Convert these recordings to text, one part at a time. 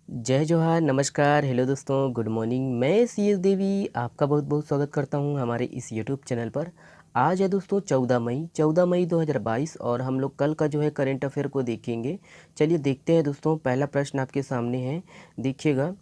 जय जोहार, नमस्कार, हेलो दोस्तों, गुड मॉर्निंग। मैं सीएस देवी आपका बहुत बहुत स्वागत करता हूं हमारे इस यूट्यूब चैनल पर। आज है दोस्तों 14 मई 2022 और हम लोग कल का जो है करंट अफेयर को देखेंगे। चलिए देखते हैं दोस्तों। पहला प्रश्न आपके सामने है, देखिएगा।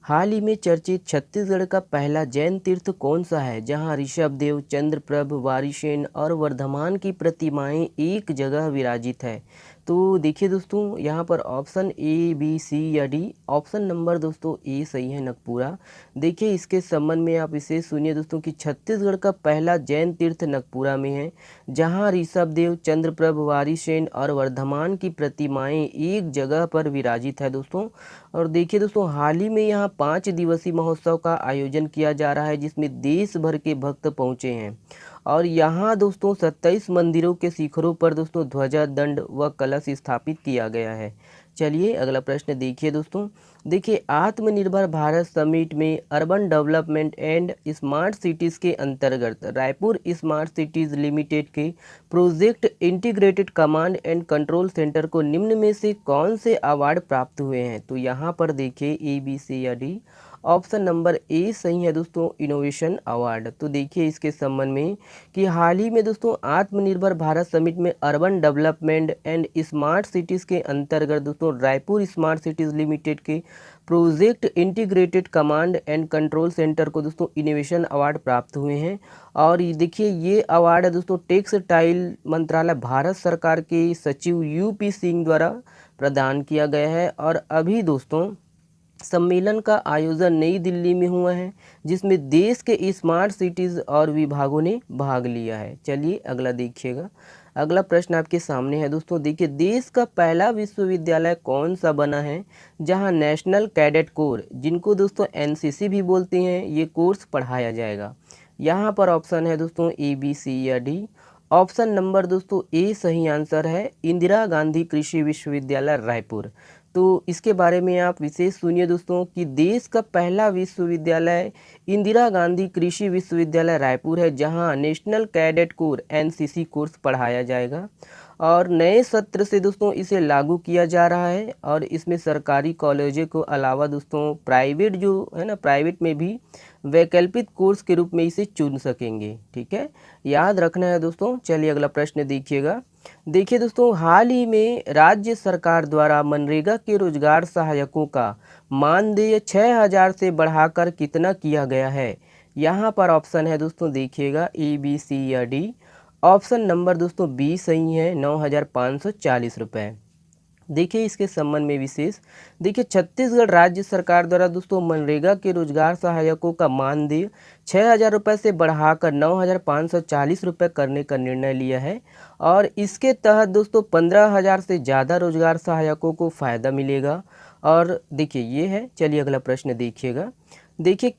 हाल ही में चर्चित छत्तीसगढ़ का पहला जैन तीर्थ कौन सा है जहां ऋषभदेव, चंद्रप्रभ, वारिसेन और वर्धमान की प्रतिमाएं एक जगह विराजित है? तो देखिए दोस्तों, यहाँ पर ऑप्शन ए, बी, सी या डी। ऑप्शन नंबर दोस्तों ए सही है, नगपुरा। देखिए इसके संबंध में आप इसे सुनिए दोस्तों कि छत्तीसगढ़ का पहला जैन तीर्थ नगपुरा में है जहाँ ऋषभदेव, चंद्रप्रभ, वारिसेन और वर्धमान की प्रतिमाएं एक जगह पर विराजित है दोस्तों। और देखिए दोस्तों, हाल ही में यहाँ 5 दिवसीय महोत्सव का आयोजन किया जा रहा है जिसमें देश भर के भक्त पहुँचे हैं। और यहाँ दोस्तों 27 मंदिरों के शिखरों पर दोस्तों ध्वजा, दंड व कलश स्थापित किया गया है। चलिए अगला प्रश्न देखिए दोस्तों। देखिए, आत्मनिर्भर भारत समिट में urban development and smart cities के अंतर्गत रायपुर स्मार्ट सिटीज़ लिमिटेड के project integrated command and control centre को निम्न में से कौन से अवार्ड प्राप्त हुए हैं? तो यहाँ पर देखिए ए, बी, सी या डी। ऑप्शन नंबर ए सही है दोस्तों, इनोवेशन अवार्ड। तो देखिए इसके संबंध में कि हाल ही में दोस्तों आत्मनिर्भर भारत समिट में urban development and smart cities के अंतर्गत दोस्तों रायपुर स्मार्ट सिटीज़ लिमिटेड के project integrated command and control centre को दोस्तों इनोवेशन अवार्ड प्राप्त हुए हैं। और ये देखिए ये अवार्ड है दोस्तों टेक्सटाइल मंत्रालय भारत सरकार के सचिव यूपी सिंह द्वारा प्रदान किया गया है। और अभी दोस्तों सम्मेलन का आयोजन नई दिल्ली में हुआ है जिसमें देश के स्मार्ट सिटीज़ और विभागों ने भाग लिया है। चलिए अगला देखिएगा। अगला प्रश्न आपके सामने है दोस्तों। देखिए, देश का पहला विश्वविद्यालय कौन सा बना है जहां नेशनल कैडेट कोर, जिनको दोस्तों एनसीसी भी बोलते हैं, ये कोर्स पढ़ाया जाएगा? यहाँ पर ऑप्शन है दोस्तों ए, बी, सी या डी। ऑप्शन नंबर दोस्तों ए सही आंसर है, इंदिरा गांधी कृषि विश्वविद्यालय रायपुर। तो इसके बारे में आप विशेष सुनिए दोस्तों कि देश का पहला विश्वविद्यालय इंदिरा गांधी कृषि विश्वविद्यालय रायपुर है जहां national cadet corps NCC course पढ़ाया जाएगा। और नए सत्र से दोस्तों इसे लागू किया जा रहा है और इसमें सरकारी कॉलेजों को अलावा दोस्तों प्राइवेट जो है ना, प्राइवेट में भी वैकल्पिक कोर्स के रूप में इसे चुन सकेंगे। ठीक है, याद रखना है दोस्तों। चलिए अगला प्रश्न देखिएगा। देखिए दोस्तों, हाल ही में राज्य सरकार द्वारा मनरेगा के रोजगार सहायकों का मानदेय 6,000 से बढ़ाकर कितना किया गया है? यहाँ पर ऑप्शन है दोस्तों, देखिएगा ए, बी, सी या डी। ऑप्शन नंबर दोस्तों बी सही है, 9,540 रुपये। देखिए इसके संबंध में विशेष देखिए, छत्तीसगढ़ राज्य सरकार द्वारा दोस्तों मनरेगा के रोजगार सहायकों का मानदेय 6,000 रुपये से बढ़ाकर 9,540 रुपये करने का निर्णय लिया है। और इसके तहत दोस्तों 15,000 से ज़्यादा रोजगार सहायकों को फ़ायदा मिलेगा। और देखिए ये है। चलिए अगला प्रश्न देखिएगा। देखिए,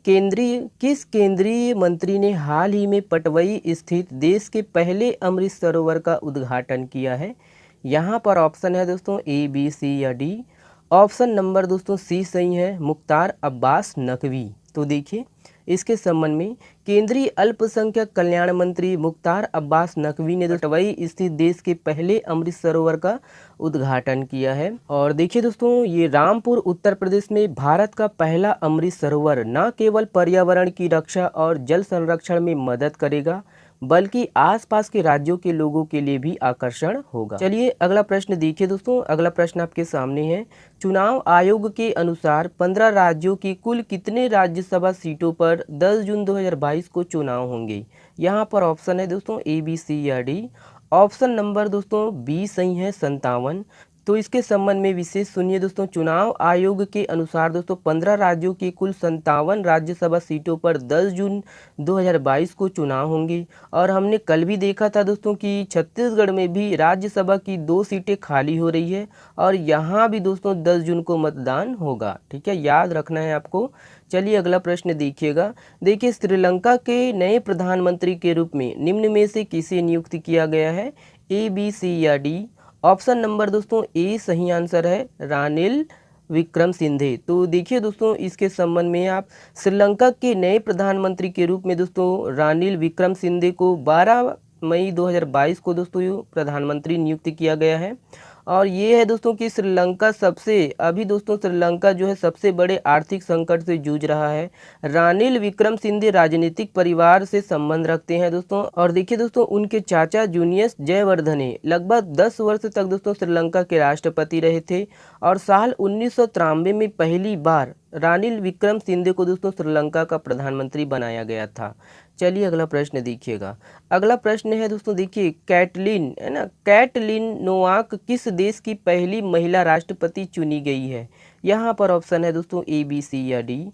किस केंद्रीय मंत्री ने हाल ही में पटवई स्थित देश के पहले अमृत सरोवर का उद्घाटन किया है? यहाँ पर ऑप्शन है दोस्तों ए, बी, सी या डी। ऑप्शन नंबर दोस्तों सी सही है, मुख्तार अब्बास नकवी। तो देखिए इसके संबंध में केंद्रीय अल्पसंख्यक कल्याण मंत्री मुख्तार अब्बास नकवी ने पटवई स्थित देश के पहले अमृत सरोवर का उद्घाटन किया है। और देखिए दोस्तों, ये रामपुर उत्तर प्रदेश में भारत का पहला अमृत सरोवर न केवल पर्यावरण की रक्षा और जल संरक्षण में मदद करेगा बल्कि आसपास के राज्यों के लोगों के लिए भी आकर्षण होगा। चलिए अगला प्रश्न देखिए दोस्तों। अगला प्रश्न आपके सामने है, चुनाव आयोग के अनुसार 15 राज्यों की कुल कितने राज्यसभा सीटों पर 10 जून 2022 को चुनाव होंगे? यहाँ पर ऑप्शन है दोस्तों ए, बी, सी या डी। ऑप्शन नंबर दोस्तों बी सही है, 57। तो इसके संबंध में विशेष सुनिए दोस्तों। चुनाव आयोग के अनुसार दोस्तों 15 राज्यों की कुल 57 राज्यसभा सीटों पर 10 जून 2022 को चुनाव होंगे। और हमने कल भी देखा था दोस्तों कि छत्तीसगढ़ में भी राज्यसभा की 2 सीटें खाली हो रही है और यहाँ भी दोस्तों 10 जून को मतदान होगा। ठीक है, याद रखना है आपको। चलिए अगला प्रश्न देखिएगा। देखिए, श्रीलंका के नए प्रधानमंत्री के रूप में निम्न में से किसे नियुक्त किया गया है? ए, बी, सी या डी। ऑप्शन नंबर दोस्तों ए सही आंसर है, रानिल विक्रमसिंघे। तो देखिए दोस्तों इसके संबंध में आप श्रीलंका के नए प्रधानमंत्री के रूप में दोस्तों रानिल विक्रमसिंघे को 12 मई 2022 को दोस्तों प्रधानमंत्री नियुक्त किया गया है। और ये है दोस्तों कि श्रीलंका श्रीलंका जो है सबसे बड़े आर्थिक संकट से जूझ रहा है। रानिल विक्रमसिंघे राजनीतिक परिवार से संबंध रखते हैं दोस्तों। और देखिए दोस्तों, उनके चाचा जूनियस जयवर्धने लगभग 10 वर्ष तक दोस्तों श्रीलंका के राष्ट्रपति रहे थे। और साल 1993 में पहली बार रानिल विक्रमसिंघे को दोस्तों श्रीलंका का प्रधानमंत्री बनाया गया था। चलिए अगला प्रश्न देखिएगा। अगला प्रश्न है दोस्तों, देखिए कैटलिन है ना, कैटलिन नोआक किस देश की पहली महिला राष्ट्रपति चुनी गई है? यहाँ पर ऑप्शन है दोस्तों ए, बी, सी या डी।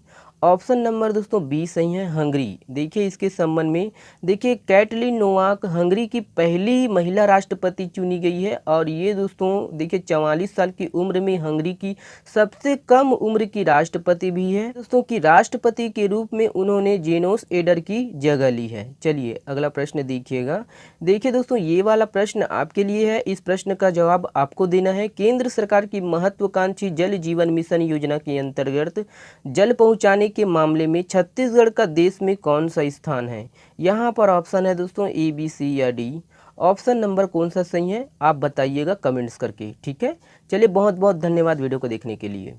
ऑप्शन नंबर दोस्तों बी सही है, हंगरी। देखिए इसके संबंध में, देखिए कैटलिन नोआक हंगरी की पहली महिला राष्ट्रपति चुनी गई है। और ये दोस्तों देखिए 44 साल की उम्र में हंगरी की सबसे कम उम्र की राष्ट्रपति भी है दोस्तों, कि राष्ट्रपति के रूप में उन्होंने जेनोस एडर की जगह ली है। चलिए अगला प्रश्न देखिएगा। देखिए दोस्तों, ये वाला प्रश्न आपके लिए है। इस प्रश्न का जवाब आपको देना है। केंद्र सरकार की महत्वाकांक्षी जल जीवन मिशन योजना के अंतर्गत जल पहुंचाने के मामले में छत्तीसगढ़ का देश में कौन सा स्थान है? यहाँ पर ऑप्शन है दोस्तों ए, बी, सी या डी। ऑप्शन नंबर कौन सा सही है आप बताइएगा कमेंट्स करके, ठीक है। चलिए बहुत बहुत धन्यवाद वीडियो को देखने के लिए।